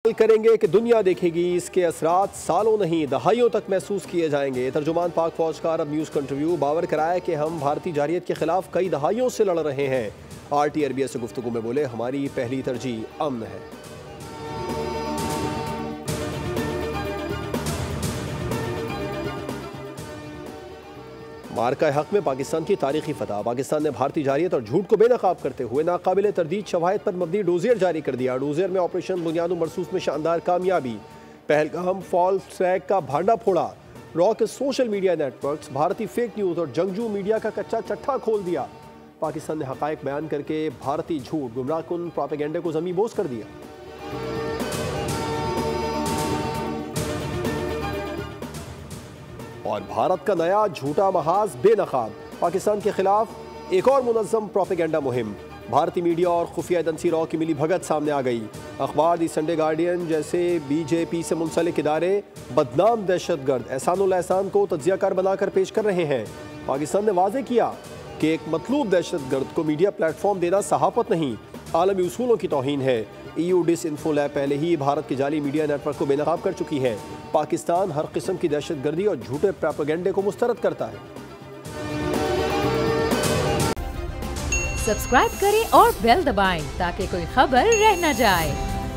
करेंगे कि दुनिया देखेगी, इसके असरात सालों नहीं दहाइयों तक महसूस किए जाएंगे। तर्जुमान पाक फौजकार अब न्यूज़ कंट्रीब्यू बावर कराया कि हम भारतीय जारियत के खिलाफ कई दहाइयों से लड़ रहे हैं। RT अरबिया से गुफ्तगू में बोले, हमारी पहली तरजीह अमन है। मार्का हक में पाकिस्तान की तारीखी फतह। पाकिस्तान ने भारतीय जारियत और झूठ को बेनकाब करते हुए नाकाबिले तरदीद शवाहिद पर मबनी डोजियर जारी कर दिया। डोजियर में ऑपरेशन बुनियाद मरसूस में शानदार कामयाबी। पहलगाम फॉल्स ट्रैक का भांडा फोड़ा। रॉ के सोशल मीडिया नेटवर्क्स भारतीय फेक न्यूज़ और जंगजू मीडिया का कच्चा चट्टा खोल दिया। पाकिस्तान ने हकायक बयान करके भारतीय झूठ गुमराहकुन प्रोपेगेंडे को ज़मीं बोझ कर दिया। और भारत का नया झूठा महाज बेनकाब। पाकिस्तान के खिलाफ एक और मुनज़्ज़म प्रोपेगेंडा मुहिम। भारतीय मीडिया और खुफिया एजेंसी रॉ की मिली भगत सामने आ गई। अखबार दी संडे गार्डियन जैसे BJP से मुंसलिक इदारे बदनाम दहशतगर्द एहसानुल एहसान को तज्जियाकार बनाकर पेश कर रहे हैं। पाकिस्तान ने वाज़ेह किया कि एक मतलूब दहशतगर्द को मीडिया प्लेटफॉर्म देना सहाफ़त नहीं, आलमी उसूलों की तौहीन है। EU डिसइंफो लैब पहले ही भारत के जाली मीडिया नेटवर्क को बेनकाब कर चुकी है। पाकिस्तान हर किस्म की दहशतगर्दी और झूठे प्रोपेगेंडे को मुस्तरद करता है। सब्सक्राइब करें और बेल दबाएं ताकि कोई खबर रह न जाए।